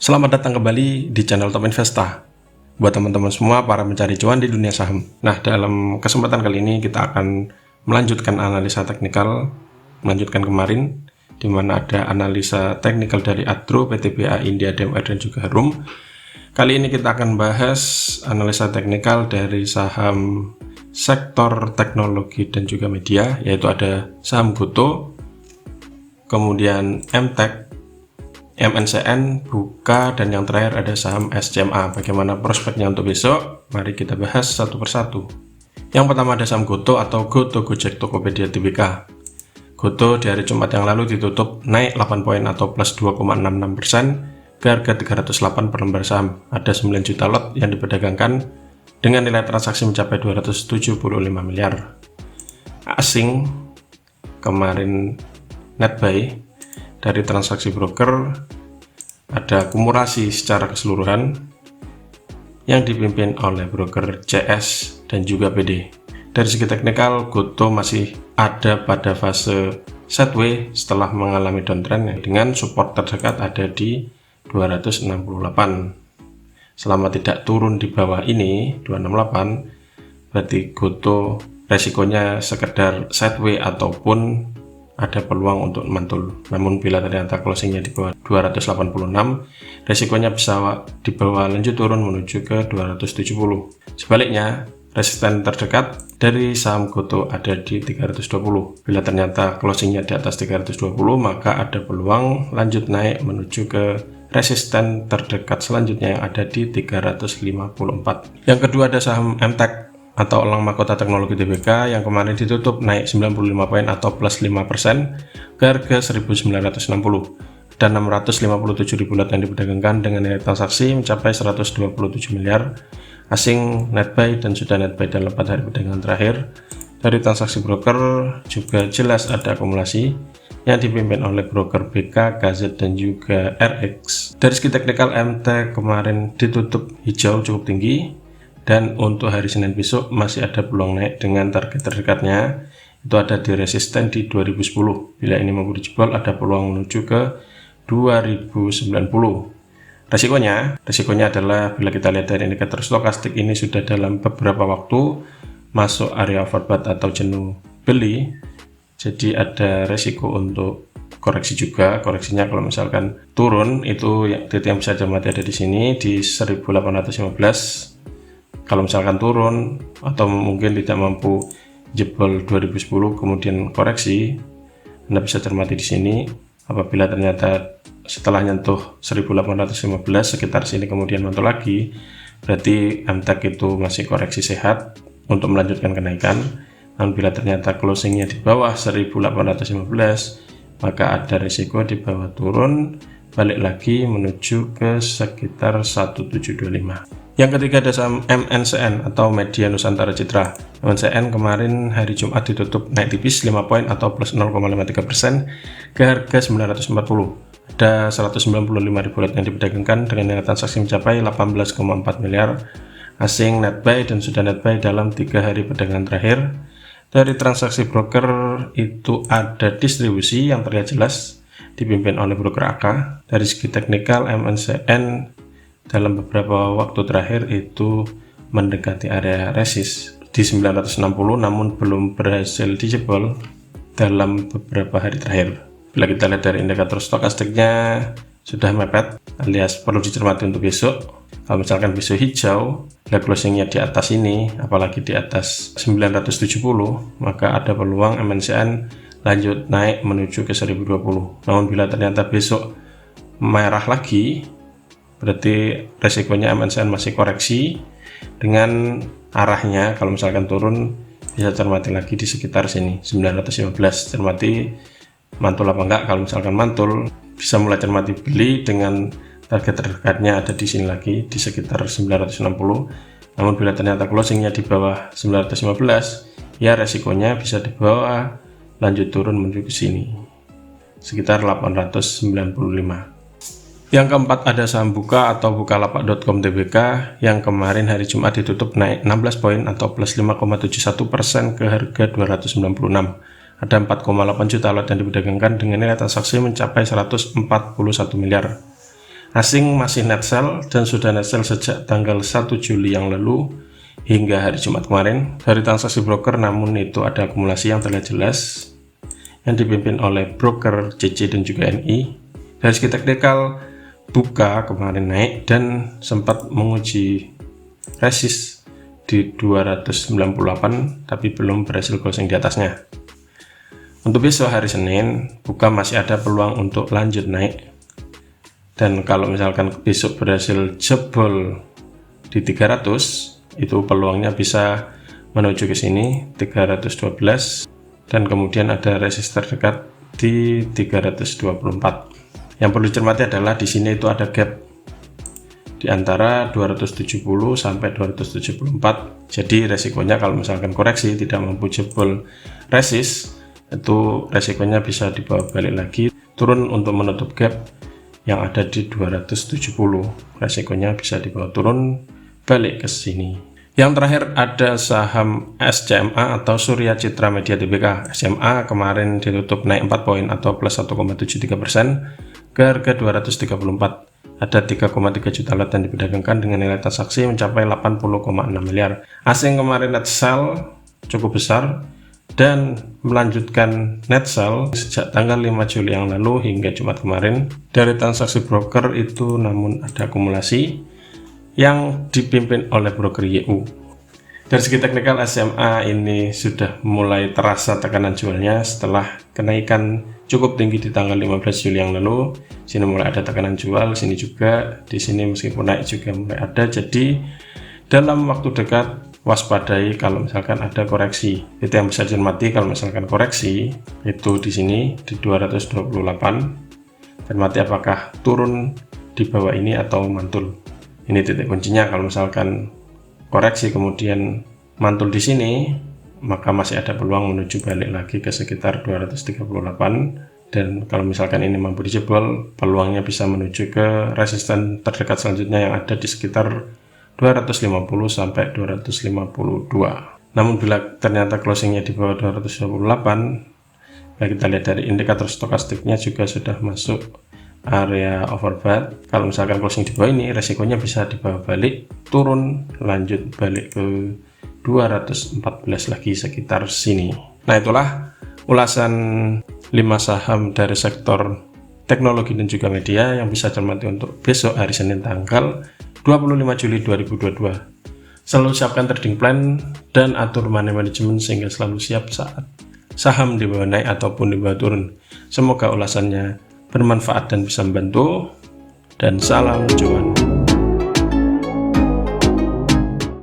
Selamat datang kembali di channel Top Investa. Buat teman-teman semua para pencari cuan di dunia saham. Nah, dalam kesempatan kali ini kita akan melanjutkan analisa teknikal, melanjutkan kemarin, di mana ada analisa teknikal dari Adro, PTBA, India, DMR, dan juga Harum. Kali ini kita akan bahas analisa teknikal dari saham sektor teknologi dan juga media, yaitu ada saham Gotoh, kemudian MTech, MNCN, Buka, dan yang terakhir ada saham SCMA. Bagaimana prospeknya untuk besok? Mari kita bahas satu persatu. Yang pertama ada saham Gotoh atau Gotoh Gojek Tokopedia Tbk. Gotoh di hari Jumat yang lalu ditutup naik 8 poin atau plus 2,66% ke harga 308 per lembar saham. Ada 9 juta lot yang diperdagangkan dengan nilai transaksi mencapai 275 miliar. Asing kemarin net buy dari transaksi broker ada akumulasi secara keseluruhan yang dipimpin oleh broker CS dan juga PD. Dari segi teknikal, Gotoh masih ada pada fase sideways setelah mengalami downtrend dengan support terdekat ada di 268. Selama tidak turun di bawah ini 268, berarti Gotoh resikonya sekedar sideways ataupun ada peluang untuk mantul. Namun bila ternyata closingnya di bawah 286, resikonya bisa dibawa lanjut turun menuju ke 270. Sebaliknya, resisten terdekat dari saham Gotoh ada di 320. Bila ternyata closingnya di atas 320, maka ada peluang lanjut naik menuju ke resisten terdekat selanjutnya yang ada di 354. Yang kedua ada saham MTech atau Elang Mahkota Teknologi Tbk yang kemarin ditutup naik 95 poin atau plus 5% ke harga 1960. Dan 657 ribu lot yang diperdagangkan dengan nilai transaksi mencapai 127 miliar. Asing net buy dan sudah net buy dalam 4 hari perdagangan terakhir. Dari transaksi broker juga jelas ada akumulasi yang dipimpin oleh broker BK, KZ, dan juga RX. Dari segi teknikal, MT kemarin ditutup hijau cukup tinggi, dan untuk hari Senin besok masih ada peluang naik dengan target terdekatnya itu ada di resisten di 2010. Bila ini mampu dijebol, ada peluang menuju ke 2090. Resikonya adalah bila kita lihat dari indikator stokastik ini sudah dalam beberapa waktu masuk area overbought atau jenuh beli, jadi ada resiko untuk koreksi juga. Koreksinya kalau misalkan turun itu titik yang bisa cermati ada di sini di 1815. Kalau misalkan turun atau mungkin tidak mampu jebol 2010 kemudian koreksi, Anda bisa cermati di sini. Apabila ternyata setelah nyentuh 1815 sekitar sini kemudian mantul lagi, berarti MTech itu masih koreksi sehat untuk melanjutkan kenaikan. Namun bila ternyata closingnya di bawah 1815, maka ada risiko di bawah turun balik lagi menuju ke sekitar 1725. Yang ketiga ada saham MNCN atau Media Nusantara Citra. MNCN kemarin hari Jumat ditutup naik tipis 5 poin atau plus 0,53% ke harga 940. Ada 195 ribu lot yang diperdagangkan dengan nilai transaksi mencapai 18,4 miliar. Asing net buy dan sudah net buy dalam 3 hari perdagangan terakhir. Dari transaksi broker itu ada distribusi yang terlihat jelas dipimpin oleh broker AK. Dari segi teknikal, MNCN dalam beberapa waktu terakhir itu mendekati area resist di 960, namun belum berhasil dijebol dalam beberapa hari terakhir. Bila kita lihat dari indikator stokastiknya sudah mepet alias perlu dicermati untuk besok. Kalau misalkan besok hijau, closingnya di atas ini, apalagi di atas 970, maka ada peluang MNCN lanjut naik menuju ke 1020. Namun bila ternyata besok merah lagi, berarti resikonya MNCN masih koreksi dengan arahnya. Kalau misalkan turun bisa cermati lagi di sekitar sini 915. Cermati mantul apa enggak. Kalau misalkan mantul bisa mulai cermati beli dengan target terdekatnya ada di sini lagi di sekitar 960. Namun bila ternyata closingnya di bawah 915, ya resikonya bisa di bawah lanjut turun menuju ke sini sekitar 895. Yang keempat ada saham Buka atau Bukalapak.com Tbk yang kemarin hari Jumat ditutup naik 16 poin atau plus 5,71% ke harga 296. Ada 4,8 juta lot yang diperdagangkan dengan nilai transaksi mencapai 141 miliar. Asing masih net sell dan sudah net sell sejak tanggal 1 Juli yang lalu hingga hari Jumat kemarin dari transaksi broker, namun itu ada akumulasi yang terlihat jelas yang dipimpin oleh broker CC dan juga NI. Dari segi teknikal, buka kemarin naik dan sempat menguji resist di 298 tapi belum berhasil closing di atasnya. Untuk besok hari Senin, buka masih ada peluang untuk lanjut naik. Dan kalau misalkan besok berhasil jebol di 300, itu peluangnya bisa menuju ke sini 312 dan kemudian ada resist terdekat di 324. Yang perlu dicermati adalah di sini itu ada gap di antara 270 sampai 274. Jadi resikonya kalau misalkan koreksi tidak mampu jebol resist, itu resikonya bisa dibawa balik lagi turun untuk menutup gap yang ada di 270. Resikonya bisa dibawa turun balik ke sini. Yang terakhir ada saham SCMA atau Surya Citra Media Tbk. SMA kemarin ditutup naik 4 poin atau plus 1,73% ke harga 234. Ada 3,3 juta lot yang diperdagangkan dengan nilai transaksi mencapai 80,6 miliar. Asing kemarin net sell cukup besar dan melanjutkan net sell sejak tanggal 5 Juli yang lalu hingga Jumat kemarin. Dari transaksi broker itu namun ada akumulasi yang dipimpin oleh broker YU. Dari segi teknikal, SMA ini sudah mulai terasa tekanan jualnya setelah kenaikan cukup tinggi di tanggal 15 Juli yang lalu. Sini mulai ada tekanan jual, sini juga, di sini meskipun naik juga mulai ada. Jadi dalam waktu dekat waspadai kalau misalkan ada koreksi. Itu yang bisa dicermati kalau misalkan koreksi itu di sini di 228. Cermati apakah turun di bawah ini atau mantul. Ini titik kuncinya. Kalau misalkan koreksi kemudian mantul di sini, maka masih ada peluang menuju balik lagi ke sekitar 238. Dan kalau misalkan ini mampu dijebol, peluangnya bisa menuju ke resisten terdekat selanjutnya yang ada di sekitar 250 sampai 252. Namun bila ternyata closingnya di bawah 228, nah kita lihat dari indikator stokastiknya juga sudah masuk area overbought. Kalau misalkan closing di bawah ini, resikonya bisa dibawa balik turun lanjut balik ke 214 lagi sekitar sini. Nah, itulah ulasan 5 saham dari sektor teknologi dan juga media yang bisa cermati untuk besok hari Senin tanggal 25 Juli 2022. Selalu siapkan trading plan dan atur money management sehingga selalu siap saat saham di bawah naik ataupun di bawah turun. Semoga ulasannya bermanfaat dan bisa membantu, dan salam cuan.